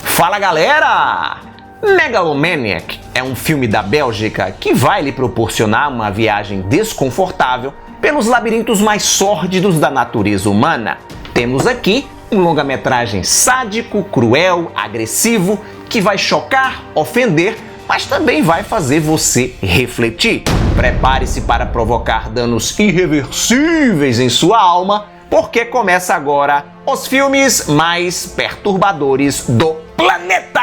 Fala galera! Megalomaniac é um filme da Bélgica que vai lhe proporcionar uma viagem desconfortável pelos labirintos mais sórdidos da natureza humana. Temos aqui um longa-metragem sádico, cruel, agressivo, que vai chocar, ofender, mas também vai fazer você refletir. Prepare-se para provocar danos irreversíveis em sua alma, porque começa agora os filmes mais perturbadores do planeta!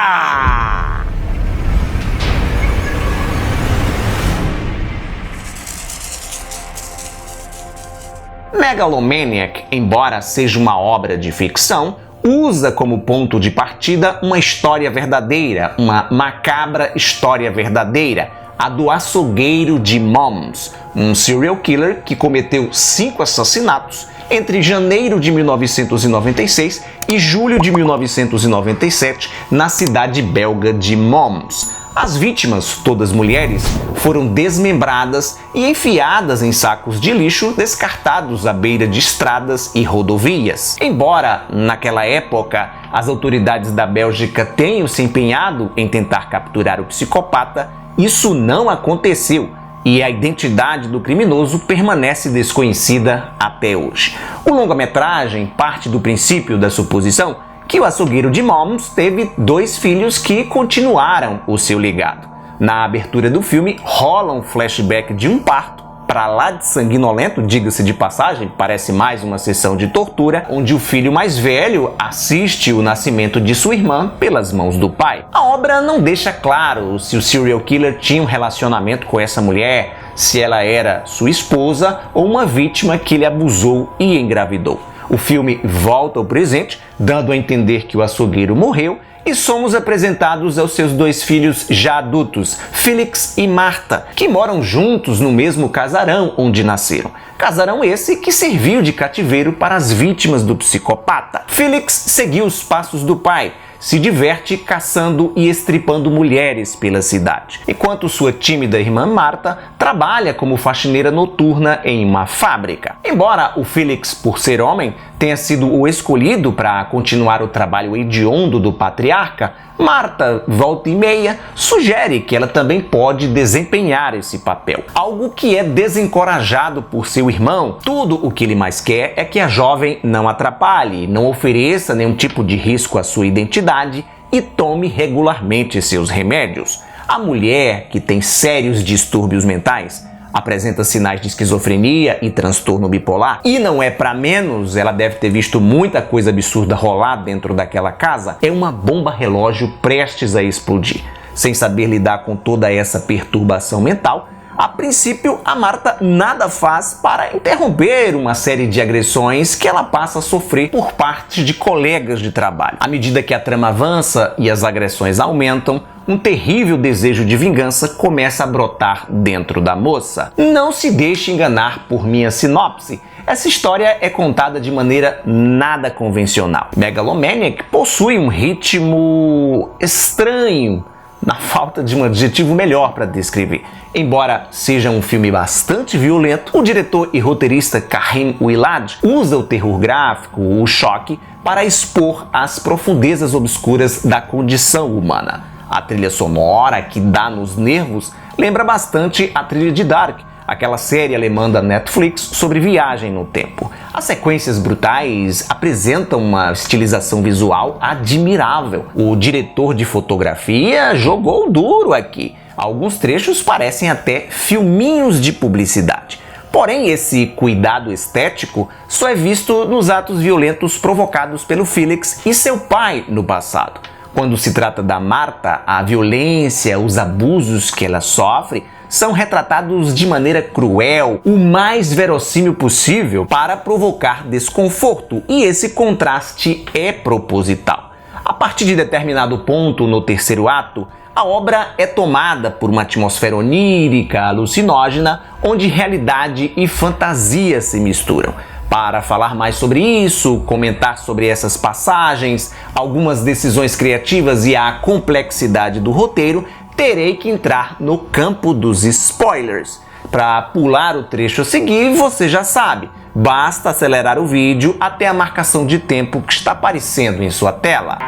Megalomaniac, embora seja uma obra de ficção, usa como ponto de partida uma história verdadeira, uma macabra história verdadeira, a do açougueiro de Moms, um serial killer que cometeu 5 assassinatos entre janeiro de 1996 e julho de 1997 na cidade belga de Moms. As vítimas, todas mulheres, foram desmembradas e enfiadas em sacos de lixo descartados à beira de estradas e rodovias. Embora, naquela época, as autoridades da Bélgica tenham se empenhado em tentar capturar o psicopata, isso não aconteceu e a identidade do criminoso permanece desconhecida até hoje. O longa-metragem parte do princípio da suposição que o açougueiro de Moms teve 2 filhos que continuaram o seu legado. Na abertura do filme rola um flashback de um parto, pra lá de sanguinolento, diga-se de passagem, parece mais uma sessão de tortura, onde o filho mais velho assiste o nascimento de sua irmã pelas mãos do pai. A obra não deixa claro se o serial killer tinha um relacionamento com essa mulher, se ela era sua esposa ou uma vítima que ele abusou e engravidou. O filme volta ao presente, dando a entender que o açougueiro morreu, e somos apresentados aos seus 2 filhos já adultos, Felix e Marta, que moram juntos no mesmo casarão onde nasceram. Casarão esse que serviu de cativeiro para as vítimas do psicopata. Felix seguiu os passos do pai, se diverte caçando e estripando mulheres pela cidade, enquanto sua tímida irmã Marta trabalha como faxineira noturna em uma fábrica. Embora o Felix, por ser homem, tenha sido o escolhido para continuar o trabalho hediondo do patriarca, Marta, volta e meia, sugere que ela também pode desempenhar esse papel, algo que é desencorajado por seu irmão. Tudo o que ele mais quer é que a jovem não atrapalhe, não ofereça nenhum tipo de risco à sua identidade e tome regularmente seus remédios. A mulher, que tem sérios distúrbios mentais, apresenta sinais de esquizofrenia e transtorno bipolar, e não é pra menos, ela deve ter visto muita coisa absurda rolar dentro daquela casa, é uma bomba relógio prestes a explodir. Sem saber lidar com toda essa perturbação mental, a princípio a Marta nada faz para interromper uma série de agressões que ela passa a sofrer por parte de colegas de trabalho. À medida que a trama avança e as agressões aumentam, um terrível desejo de vingança começa a brotar dentro da moça. Não se deixe enganar por minha sinopse. Essa história é contada de maneira nada convencional. Megalomaniac possui um ritmo estranho, na falta de um adjetivo melhor para descrever. Embora seja um filme bastante violento, o diretor e roteirista Karim Ouelad usa o terror gráfico, o choque, para expor as profundezas obscuras da condição humana. A trilha sonora, que dá nos nervos, lembra bastante a trilha de Dark, aquela série alemã da Netflix sobre viagem no tempo. As sequências brutais apresentam uma estilização visual admirável. O diretor de fotografia jogou duro aqui. Alguns trechos parecem até filminhos de publicidade. Porém, esse cuidado estético só é visto nos atos violentos provocados pelo Felix e seu pai no passado. Quando se trata da Marta, a violência, os abusos que ela sofre são retratados de maneira cruel, o mais verossímil possível para provocar desconforto, e esse contraste é proposital. A partir de determinado ponto no terceiro ato, a obra é tomada por uma atmosfera onírica, alucinógena, onde realidade e fantasia se misturam. Para falar mais sobre isso, comentar sobre essas passagens, algumas decisões criativas e a complexidade do roteiro, terei que entrar no campo dos spoilers. Para pular o trecho a seguir, você já sabe, Basta acelerar o vídeo até a marcação de tempo que está aparecendo em sua tela.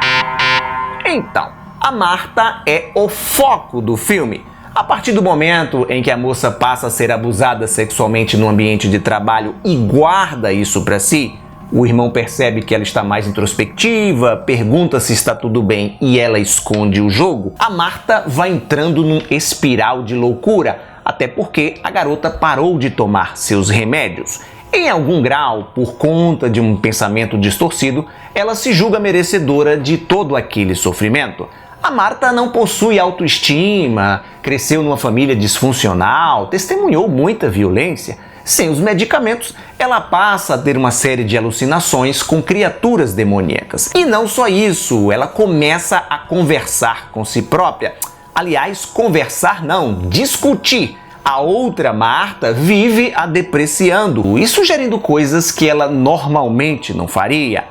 Então, a Marta é o foco do filme. A partir do momento em que a moça passa a ser abusada sexualmente no ambiente de trabalho e guarda isso para si, o irmão percebe que ela está mais introspectiva, pergunta se está tudo bem e ela esconde o jogo. A Marta vai entrando num espiral de loucura, até porque a garota parou de tomar seus remédios. Em algum grau, por conta de um pensamento distorcido, ela se julga merecedora de todo aquele sofrimento. A Marta não possui autoestima, cresceu numa família disfuncional, testemunhou muita violência. Sem os medicamentos, ela passa a ter uma série de alucinações com criaturas demoníacas. E não só isso, ela começa a conversar com si própria. Aliás, conversar não, discutir. A outra Marta vive a depreciando e sugerindo coisas que ela normalmente não faria.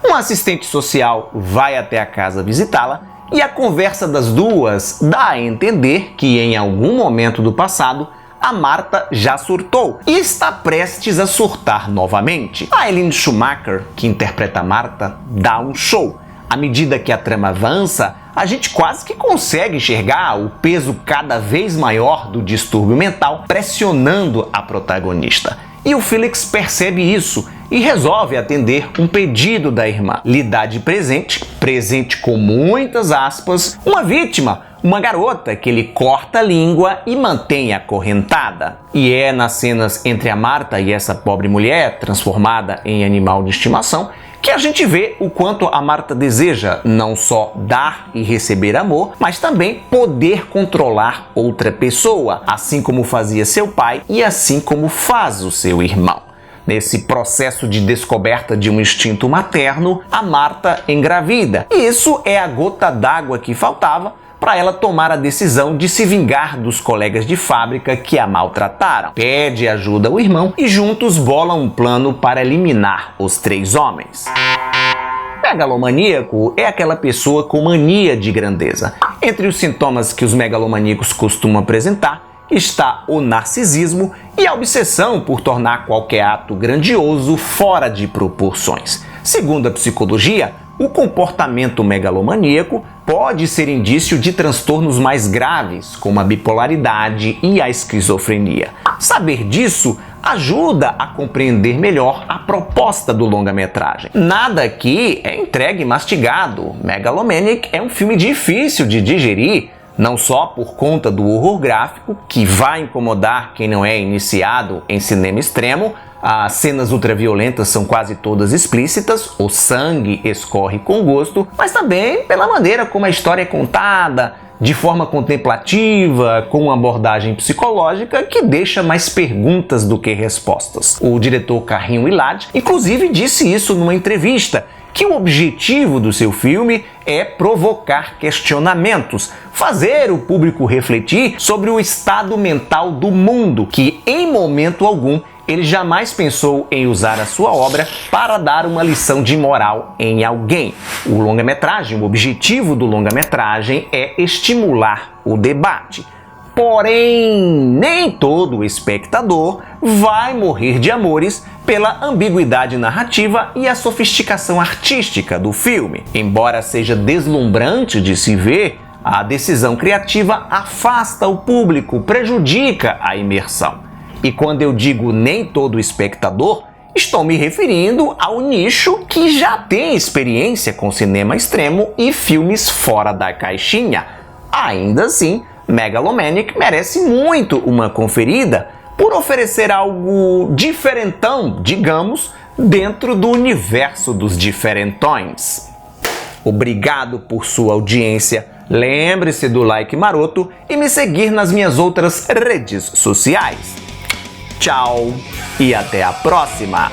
Um assistente social vai até a casa visitá-la e a conversa das duas dá a entender que em algum momento do passado a Marta já surtou e está prestes a surtar novamente. A Eileen Schumacher, que interpreta a Marta, dá um show. À medida que a trama avança, a gente quase que consegue enxergar o peso cada vez maior do distúrbio mental pressionando a protagonista. E o Felix percebe isso e resolve atender um pedido da irmã. Lhe dá de presente, presente com muitas aspas, uma vítima, uma garota que ele corta a língua e mantém acorrentada. E é nas cenas entre a Marta e essa pobre mulher, transformada em animal de estimação, que a gente vê o quanto a Marta deseja não só dar e receber amor, mas também poder controlar outra pessoa, assim como fazia seu pai e assim como faz o seu irmão. Nesse processo de descoberta de um instinto materno, a Marta engravida. E isso é a gota d'água que faltava para ela tomar a decisão de se vingar dos colegas de fábrica que a maltrataram. Pede ajuda ao irmão e juntos bolam um plano para eliminar os 3 homens. Megalomaníaco é aquela pessoa com mania de grandeza. Entre os sintomas que os megalomaníacos costumam apresentar está o narcisismo e a obsessão por tornar qualquer ato grandioso fora de proporções. Segundo a psicologia, o comportamento megalomaníaco pode ser indício de transtornos mais graves, como a bipolaridade e a esquizofrenia. Saber disso ajuda a compreender melhor a proposta do longa-metragem. Nada aqui é entregue mastigado. Megalomaniac é um filme difícil de digerir, não só por conta do horror gráfico, que vai incomodar quem não é iniciado em cinema extremo. As cenas ultraviolentas são quase todas explícitas, o sangue escorre com gosto, mas também pela maneira como a história é contada, de forma contemplativa, com uma abordagem psicológica que deixa mais perguntas do que respostas. O diretor Karim Willard, inclusive, disse isso numa entrevista, que o objetivo do seu filme é provocar questionamentos, fazer o público refletir sobre o estado mental do mundo, que em momento algum ele jamais pensou em usar a sua obra para dar uma lição de moral em alguém. O longa-metragem, o objetivo do longa-metragem é estimular o debate. Porém, nem todo espectador vai morrer de amores pela ambiguidade narrativa e a sofisticação artística do filme. Embora seja deslumbrante de se ver, a decisão criativa afasta o público, prejudica a imersão. E quando eu digo nem todo espectador, estou me referindo ao nicho que já tem experiência com cinema extremo e filmes fora da caixinha. Ainda assim, Megalomaniac merece muito uma conferida por oferecer algo diferentão, digamos, dentro do universo dos diferentões. Obrigado por sua audiência. Lembre-se do like maroto e me seguir nas minhas outras redes sociais. Tchau e até a próxima!